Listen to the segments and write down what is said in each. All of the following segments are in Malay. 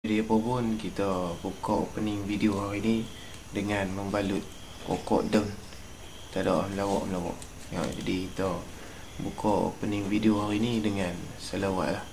Jadi apa pun kita buka opening video hari ni dengan membalut pokok daun. Tak ada melawak-melawak ya, jadi kita buka opening video hari ni dengan salawat lah.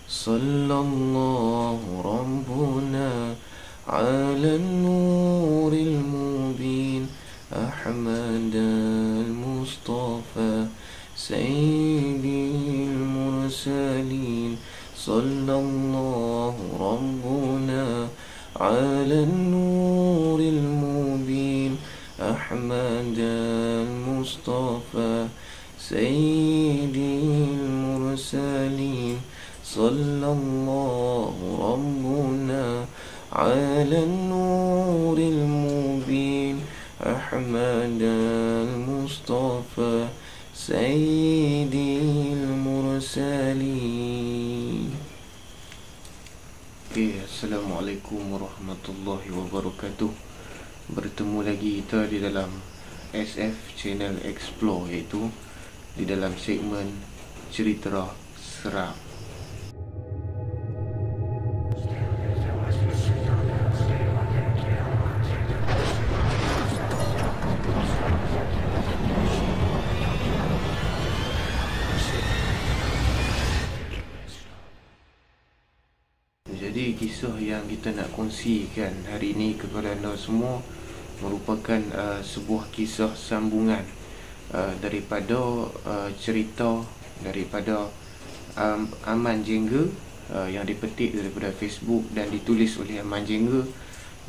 Sallallahu rabbuna ala nuril mubin Ahmad al-Mustafa Sayyidil Mursalin Sallallahu rabbuna ala nuril mubin Ahmad al-Mustafa Sayyidil Mursalin Sallallahu rabbuna ala nuril mubin Ahmad al-Mustafa Sayyidil Mursalin. Assalamualaikum warahmatullahi wabarakatuh. Bertemu lagi kita di dalam SF Channel Explore, iaitu di dalam segmen cerita seram. Jadi kisah yang kita nak kongsikan hari ini kepada anda semua merupakan sebuah kisah sambungan daripada cerita daripada Aman Jengga yang dipetik daripada Facebook dan ditulis oleh Aman Jengga.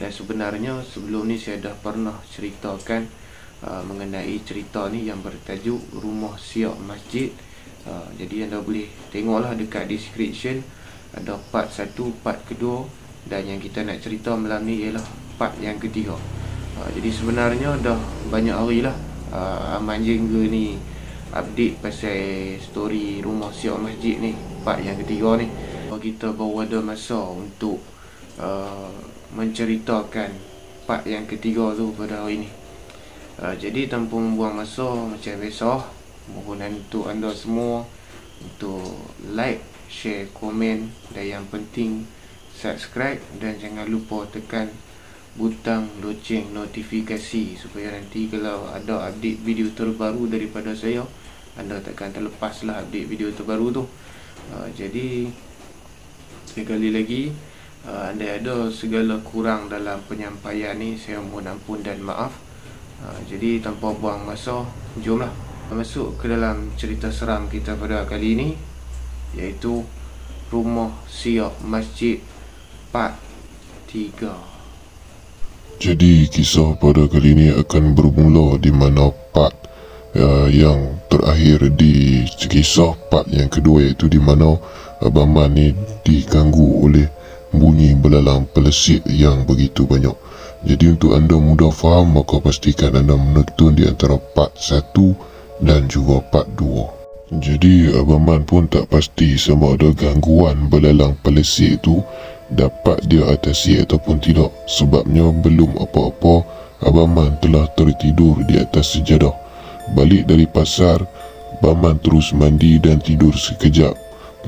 Dan sebenarnya sebelum ni saya dah pernah ceritakan mengenai cerita ni yang bertajuk Rumah Siap Masjid. Jadi anda boleh tengoklah dekat description, ada part 1, part kedua, dan yang kita nak cerita malam ni ialah part yang ketiga. Jadi sebenarnya dah banyak hari lah Aman Jengga ni update pasal story Rumah Siap Masjid ni, part yang ketiga ni. Kita baru ada masa untuk menceritakan part yang ketiga tu pada hari ni. Jadi tanpa membuang masa, macam biasa, mohon untuk anda semua untuk like, share, komen, dan yang penting subscribe, dan jangan lupa tekan butang loceng notifikasi supaya nanti kalau ada update video terbaru daripada saya, anda takkan terlepas lah update video terbaru tu. Jadi sekali lagi, anda ada segala kurang dalam penyampaian ni, saya mohon ampun dan maaf. Jadi tanpa buang masa, jomlah masuk ke dalam cerita seram kita pada kali ini, iaitu Rumah Siap Masjid part 3. Jadi kisah pada kali ini akan bermula di mana part yang terakhir di kisah part yang kedua, iaitu di mana Abang Man ni diganggu oleh bunyi belalang pelesit yang begitu banyak. Jadi untuk anda mudah faham, maka pastikan anda menonton di antara part 1 dan juga part 2. Jadi Abang Man pun tak pasti sama ada gangguan belalang pelesit itu dapat dia atasi ataupun tidak. Sebabnya belum apa-apa, Abang Man telah tertidur di atas sejadah. Balik dari pasar, Abang Man terus mandi dan tidur sekejap.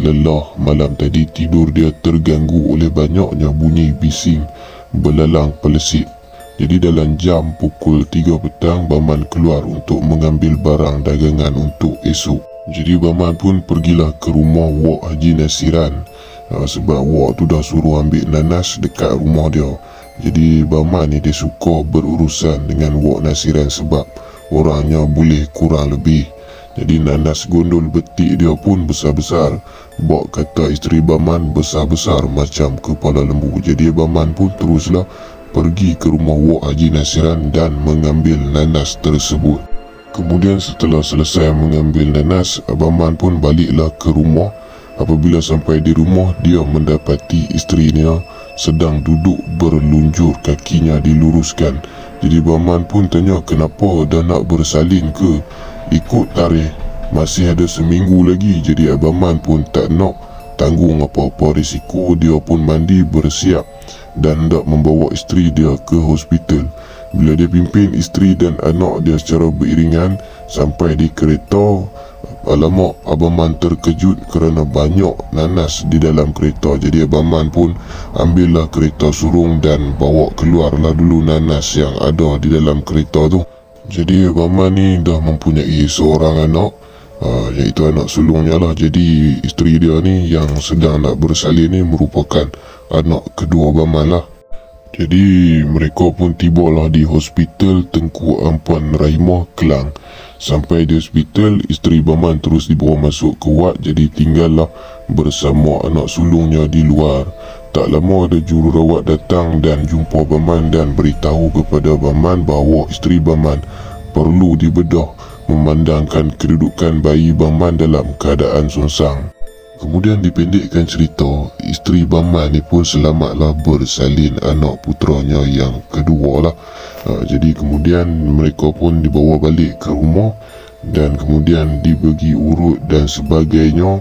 Lelah malam tadi tidur dia terganggu oleh banyaknya bunyi bising belalang pelesit. Jadi dalam jam pukul 3 petang, Abang Man keluar untuk mengambil barang dagangan untuk esok. Jadi Abang Man pun pergilah ke rumah Wak Haji Nasiran, sebab Wak tu dah suruh ambil nanas dekat rumah dia. Jadi Abang Man ni dia suka berurusan dengan Wak Nasiran sebab orangnya boleh kurang lebih. Jadi nanas gondol betik dia pun besar-besar. Bak kata isteri Abang Man besar-besar macam kepala lembu. Jadi Abang Man pun teruslah pergi ke rumah Wak Haji Nasiran dan mengambil nanas tersebut. Kemudian setelah selesai mengambil nanas, Abang Man pun baliklah ke rumah. Apabila sampai di rumah, dia mendapati isterinya sedang duduk berlunjur, kakinya diluruskan. Jadi Abang Man pun tanya, kenapa dah nak bersalin ke? Ikut tarikh, masih ada seminggu lagi. Jadi Abang Man pun tak nak tanggung apa-apa risiko. Dia pun mandi bersiap dan hendak membawa isteri dia ke hospital. Bila dia pimpin isteri dan anak dia secara beriringan sampai di kereta, Alamak, Abang Man terkejut kerana banyak nanas di dalam kereta. Jadi Abang Man pun ambillah kereta surung dan bawa keluarlah dulu nanas yang ada di dalam kereta tu. Jadi Abang Man ni dah mempunyai seorang anak, iaitu anak sulungnya lah. Jadi isteri dia ni yang sedang nak bersalin ni merupakan anak kedua Abang Man lah. Jadi mereka pun tibalah di hospital Tengku Ampuan Rahimah, Kelang. Sampai di hospital, isteri Abang Man terus dibawa masuk ke wad. Jadi tinggallah bersama anak sulungnya di luar. Tak lama ada jururawat datang dan jumpa Abang Man dan beritahu kepada Abang Man bahawa isteri Abang Man perlu dibedah memandangkan kedudukan bayi Abang Man dalam keadaan songsang. Kemudian dipendekkan cerita, isteri Abang Man ni pun selamatlah bersalin anak puteranya yang kedua lah. Jadi kemudian mereka pun dibawa balik ke rumah dan kemudian dibagi urut dan sebagainya.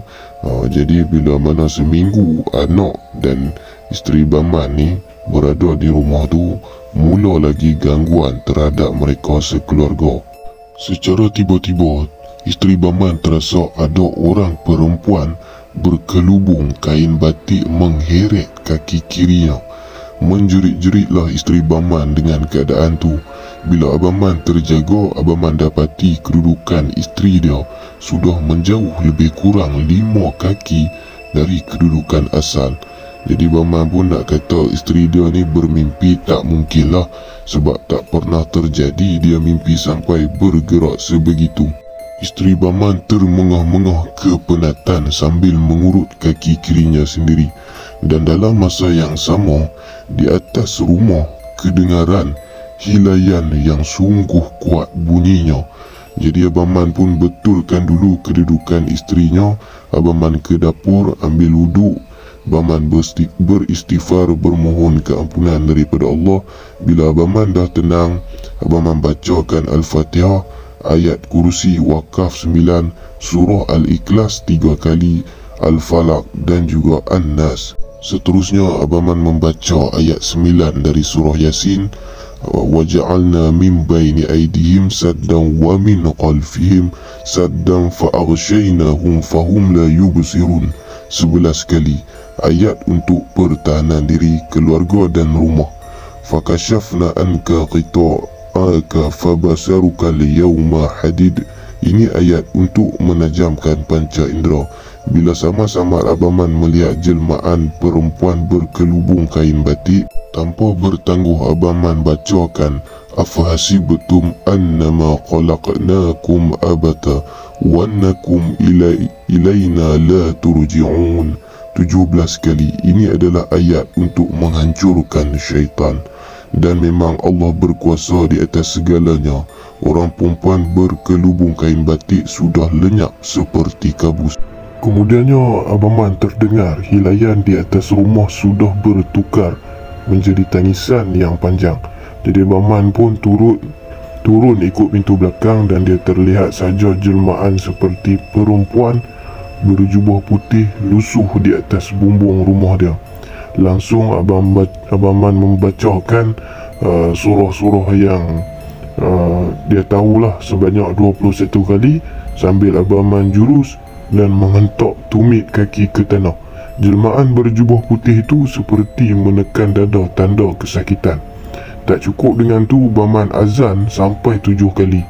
Jadi bila mana seminggu anak dan isteri Abang Man ni berada di rumah tu, mula lagi gangguan terhadap mereka sekeluarga. Secara tiba-tiba, isteri Abang Man terasa ada orang perempuan berkelubung kain batik mengheret kaki kirinya. Menjerit-jeritlah isteri Abang Man dengan keadaan tu. Bila Abang Man terjaga, Abang Man dapati kedudukan isteri dia sudah menjauh lebih kurang 5 kaki dari kedudukan asal. Jadi Abang Man pun nak kata isteri dia ni bermimpi tak mungkin lah, sebab tak pernah terjadi dia mimpi sampai bergerak sebegitu. Isteri Abang Man termengah-mengah kepenatan sambil mengurut kaki kirinya sendiri. Dan dalam masa yang sama, di atas rumah kedengaran hilayan yang sungguh kuat bunyinya. Jadi Abang Man pun betulkan dulu kedudukan isterinya. Abang Man ke dapur ambil wuduk. Abang Man beristighfar, bermohon keampunan daripada Allah. Bila Abang Man dah tenang, Abang Man bacakan Al-Fatihah, ayat kursi Wakaf 9, surah Al-Ikhlas 3 kali, Al-Falaq dan juga An-Nas. Seterusnya Abang Man membaca ayat 9 dari surah Yasin, waja'alna min baini aydihim saddan wa min khalfihim saddan fa'aghshaynahum fahum la yubsirun 11 kali. Ayat untuk pertahanan diri, keluarga dan rumah. Fakashafna anka qita'aka fabasaruka liyawma hadid. Ini ayat untuk menajamkan panca indera. Bila sama-sama Abang Man melihat jelmaan perempuan berkelubung kain batik, tanpa bertangguh Abang Man bacakan, afahasibtum annama khalaqnakum abata wa annakum ilayna la turji'un 17 kali. Ini adalah ayat untuk menghancurkan syaitan. Dan memang Allah berkuasa di atas segalanya. Orang perempuan berkelubung kain batik sudah lenyap seperti kabus. Kemudiannya Abang Man terdengar hilayan di atas rumah sudah bertukar menjadi tangisan yang panjang. Jadi Abang Man pun turun ikut pintu belakang dan dia terlihat saja jelmaan seperti perempuan berjubah putih lusuh di atas bumbung rumah dia. Langsung Abang Man membacakan surah-surah yang dia tahulah sebanyak 21 kali sambil Abang Man jurus dan menghentak tumit kaki ke tanah. Jelmaan berjubah putih itu seperti menekan dada tanda kesakitan. Tak cukup dengan tu, Abang Man azan sampai 7 kali.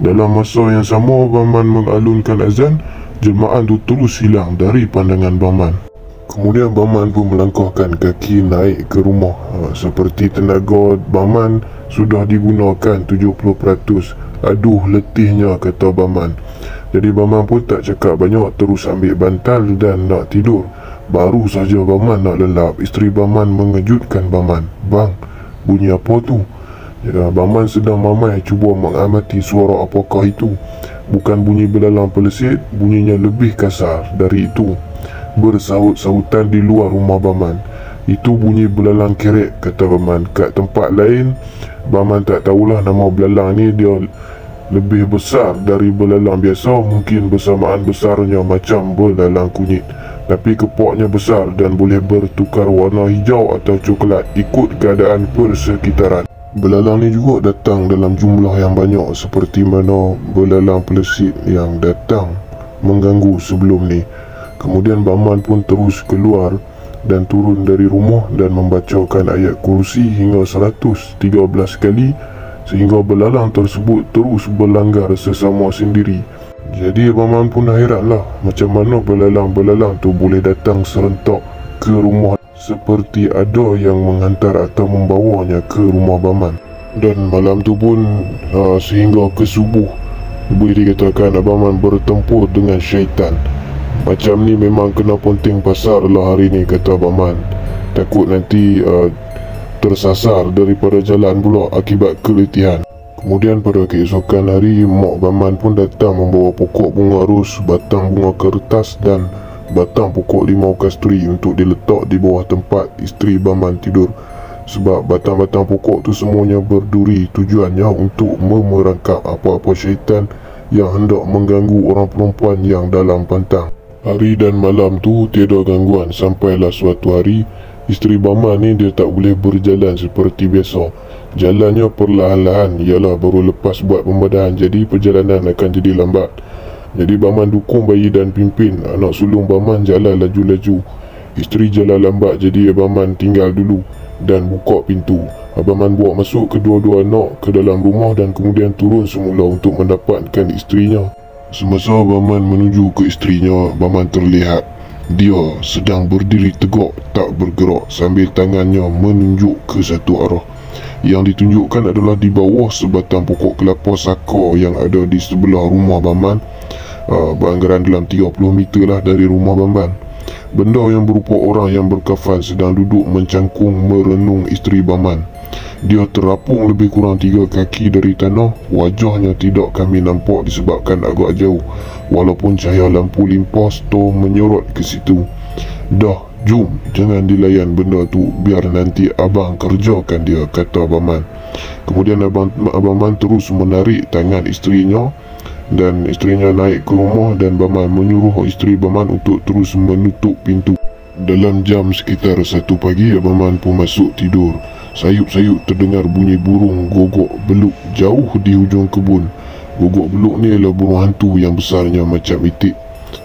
Dalam masa yang sama Abang Man mengalunkan azan, jelmaan tu terus hilang dari pandangan Abang Man. Kemudian Abang Man pun melangkahkan kaki naik ke rumah. Seperti tenaga Abang Man sudah digunakan 70%. Aduh letihnya, kata Abang Man. Jadi Abang Man pun tak cakap banyak, terus ambil bantal dan nak tidur. Baru saja Abang Man nak lelap, isteri Abang Man mengejutkan Abang Man. Bang, bunyi apa tu? Abang Man sedang mamai cuba mengamati suara apakah itu. Bukan bunyi belalang pelesit, bunyinya lebih kasar dari itu. Bersahut-sahutan di luar rumah Abang Man. Itu bunyi belalang kerek, kata Abang Man. Kat tempat lain, Abang Man tak tahulah nama belalang ni dia lebih besar dari belalang biasa. Mungkin bersamaan besarnya macam belalang kunyit, tapi kepaknya besar dan boleh bertukar warna hijau atau coklat ikut keadaan persekitaran. Belalang ni juga datang dalam jumlah yang banyak seperti mana belalang pelesit yang datang mengganggu sebelum ni. Kemudian Baman pun terus keluar dan turun dari rumah dan membacakan ayat kursi hingga 113 kali, sehingga belalang tersebut terus berlanggar sesama sendiri. Jadi Baman pun hairanlah macam mana belalang-belalang tu boleh datang serentak ke rumah, seperti ada yang menghantar atau membawanya ke rumah Baman. Dan malam tu pun sehingga ke subuh, boleh dikatakan Baman bertempur dengan syaitan. Macam ni memang kena ponting pasar lah hari ni, kata Baman. Takut nanti tersasar daripada jalan pula akibat keletihan. Kemudian pada keesokan hari, mak Baman pun datang membawa pokok bunga ros, batang bunga kertas dan batang pokok limau kasturi untuk diletak di bawah tempat isteri Baman tidur. Sebab batang-batang pokok tu semuanya berduri, tujuannya untuk memerangkap apa-apa syaitan yang hendak mengganggu orang perempuan yang dalam pantang. Hari dan malam tu tiada gangguan, sampailah suatu hari isteri Baman ni dia tak boleh berjalan seperti biasa. Jalannya perlahan-lahan, ialah baru lepas buat pembedahan, jadi perjalanan akan jadi lambat. Jadi Baman dukung bayi dan pimpin anak sulung Baman jalan laju-laju. Isteri jalan lambat, jadi Baman tinggal dulu dan buka pintu. Baman bawa masuk kedua-dua anak ke dalam rumah dan kemudian turun semula untuk mendapatkan isterinya. Semasa Baman menuju ke isterinya, Baman terlihat dia sedang berdiri tegak tak bergerak sambil tangannya menunjuk ke satu arah. Yang ditunjukkan adalah di bawah sebatang pokok kelapa saka yang ada di sebelah rumah Baman, beranggaran dalam 30 meter lah dari rumah Baman. Benda yang berupa orang yang berkafan sedang duduk mencangkung merenung isteri Baman. Dia terapung lebih kurang 3 kaki dari tanah. Wajahnya tidak kami nampak disebabkan agak jauh, walaupun cahaya lampu limpas tu menyorot ke situ. Dah, jom, jangan dilayan benda tu, biar nanti abang kerjakan dia, kata Baman. Kemudian abang Man terus menarik tangan isterinya dan isterinya naik ke rumah dan Baman menyuruh isteri Baman untuk terus menutup pintu. Dalam jam sekitar 1 pagi, Abang Man pun masuk tidur. Sayup-sayup terdengar bunyi burung gogok beluk jauh di hujung kebun. Gogok beluk ni adalah burung hantu yang besarnya macam itik.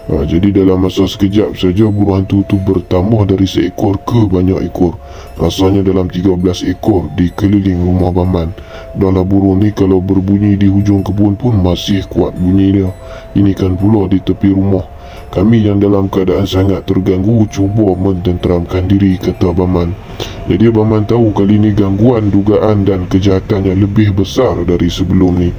Jadi dalam masa sekejap saja burung hantu tu bertambah dari seekor ke banyak ekor. Rasanya dalam 13 ekor di keliling rumah Baman. Dahlah burung ni kalau berbunyi di hujung kebun pun masih kuat bunyi dia. Ini kan pula di tepi rumah. Kami yang dalam keadaan sangat terganggu cuba mententeramkan diri, kata Baman. Jadi Baman tahu kali ni gangguan, dugaan dan kejahatannya lebih besar dari sebelum ni.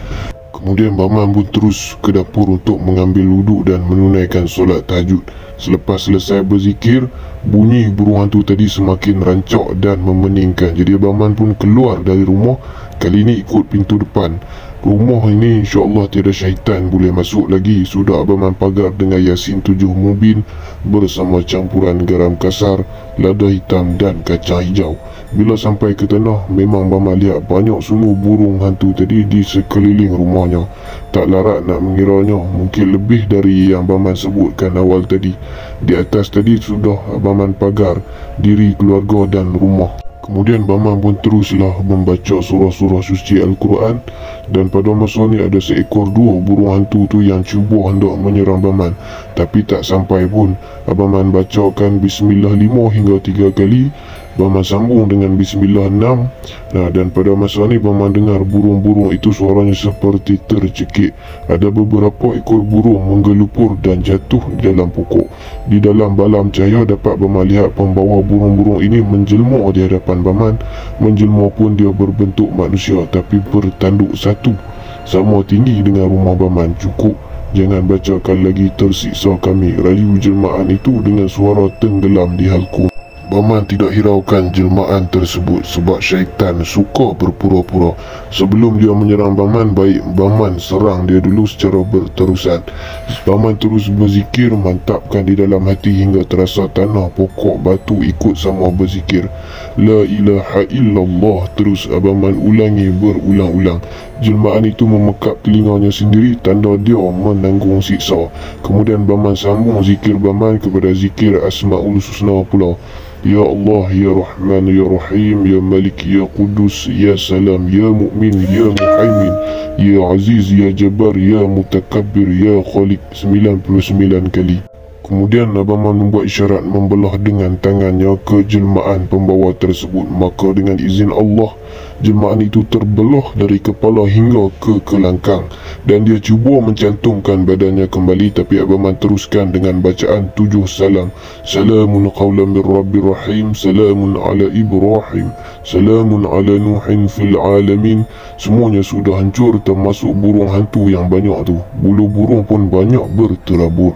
Kemudian Baman pun terus ke dapur untuk mengambil wuduk dan menunaikan solat tahajud. Selepas selesai berzikir, bunyi burung hantu tadi semakin rancak dan memeningkan. Jadi Baman pun keluar dari rumah, kali ini ikut pintu depan. Rumah ini insya-Allah tiada syaitan boleh masuk lagi. Sudah Baman pagar dengan Yasin 7 mubin bersama campuran garam kasar, lada hitam dan kacang hijau. Bila sampai ke tanah, memang Baman lihat banyak sungguh burung hantu tadi di sekeliling rumahnya. Tak larat nak mengiranya, mungkin lebih dari yang Baman sebutkan awal tadi. Di atas tadi sudah Baman pagar diri keluarga dan rumah. Kemudian Baman pun teruslah membaca surah-surah suci Al-Quran. Dan pada masa ni ada seekor 2 burung hantu tu yang cuba hendak menyerang Baman. Tapi tak sampai pun. Baman bacakan Bismillah 5 hingga 3 kali. Baman sambung dengan Bismillah 6. Dan pada masa ni Baman dengar burung-burung itu suaranya seperti tercekik. Ada beberapa ekor burung menggelupur dan jatuh di dalam pokok. Di dalam balam cahaya dapat Baman lihat pembawa burung-burung ini menjelma di hadapan Baman. Menjelma pun dia berbentuk manusia tapi bertanduk satu, sama tinggi dengan rumah Baman. Cukup, jangan bacakan lagi, tersiksa kami, rayu jelmaan itu dengan suara tenggelam di halkum. Baman tidak hiraukan jelmaan tersebut sebab syaitan suka berpura-pura. Sebelum dia menyerang Baman, baik Baman serang dia dulu secara berterusan. Baman terus berzikir, mantapkan di dalam hati hingga terasa tanah, pokok, batu ikut sama berzikir. La ilaha illallah, terus Baman ulangi berulang-ulang. Jelmaan itu memekap telinganya sendiri, tanda dia menanggung siksa. Kemudian Baman sambung zikir Baman kepada zikir Asmaul Husna pula. Ya Allah, Ya Rahman, Ya Rahim, Ya Malik, Ya Qudus, Ya Salam, Ya Mu'min, Ya Muhaimin, Ya Aziz, Ya Jabbar, Ya Mutakabbir, Ya Khaliq 99 kali. Kemudian Abang Man membuat isyarat membelah dengan tangannya ke jelmaan pembawa tersebut. Maka dengan izin Allah, jelmaan itu terbelah dari kepala hingga ke kelangkang. Dan dia cuba mencantumkan badannya kembali, tapi Abang Man teruskan dengan bacaan 7 salam. Salamun qawlan min Rabbir Rahim, Salamun ala Ibrahim, Salamun ala Nuhin fil alamin. Semuanya sudah hancur termasuk burung hantu yang banyak tu. Bulu burung pun banyak berterabur.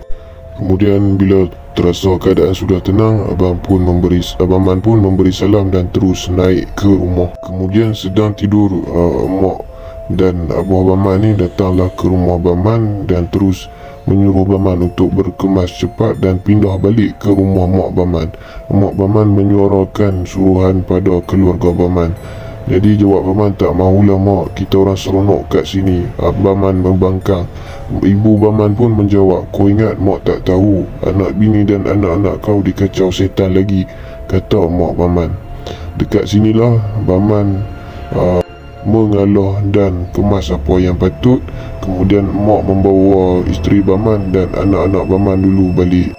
Kemudian bila terasa keadaan sudah tenang, Abang Man pun memberi salam dan terus naik ke rumah. Kemudian sedang tidur, mak dan Abah Abang Man ni datanglah ke rumah Abang Man dan terus menyuruh Abang Man untuk berkemas cepat dan pindah balik ke rumah mak Abang Man. Mak Abang Man menyuarakan suruhan pada keluarga Abang Man. Jadi jawab Abang Man, tak mahulah mak, kita orang seronok kat sini. Abang Man membangkang. Ibu Abang Man pun menjawab, kau ingat mak tak tahu anak bini dan anak-anak kau dikacau setan lagi, kata mak Abang Man. Dekat sinilah Abang Man mengalah dan kemas apa yang patut. Kemudian mak membawa isteri Abang Man dan anak-anak Abang Man dulu balik.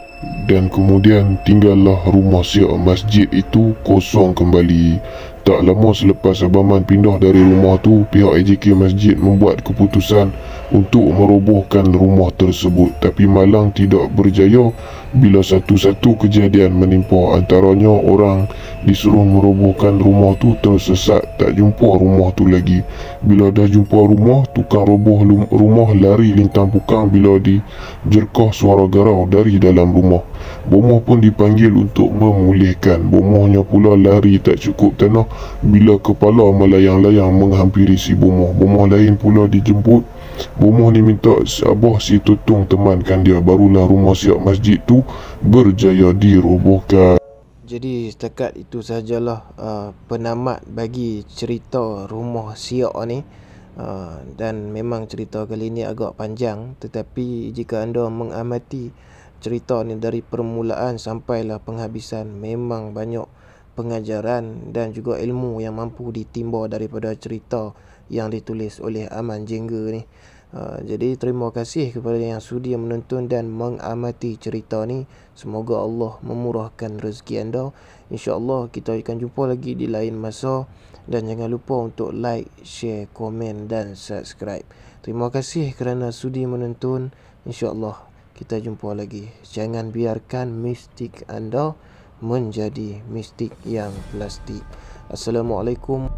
Dan kemudian tinggallah rumah siap masjid itu kosong kembali. Tak lama selepas Abang Man pindah dari rumah tu, pihak AJK masjid membuat keputusan untuk merobohkan rumah tersebut. Tapi malang tidak berjaya bila satu-satu kejadian menimpa. Antaranya orang disuruh merobohkan rumah tu tersesat, tak jumpa rumah tu lagi. Bila dah jumpa rumah, tukang roboh rumah lari lintang pukang bila dijerkah suara garau dari dalam rumah. Bomoh pun dipanggil untuk memulihkan. Bomohnya pula lari tak cukup tanah bila kepala melayang-layang menghampiri si bomoh. Bomoh lain pula dijemput. Bomoh ni minta Abah si Tutung temankan dia. Barulah rumah siap masjid tu berjaya dirobohkan. Jadi setakat itu sahajalah penamat bagi cerita rumah siap ni. Dan memang cerita kali ni agak panjang, tetapi jika anda mengamati cerita ni dari permulaan sampailah penghabisan, memang banyak pengajaran dan juga ilmu yang mampu ditimba daripada cerita yang ditulis oleh Aman Jengga ni. Jadi terima kasih kepada yang sudi menonton dan mengamati cerita ni. Semoga Allah memurahkan rezeki anda. InsyaAllah kita akan jumpa lagi di lain masa. Dan jangan lupa untuk like, share, komen dan subscribe. Terima kasih kerana sudi menonton. InsyaAllah kita jumpa lagi. Jangan biarkan mistik anda menjadi mistik yang plastik. Assalamualaikum.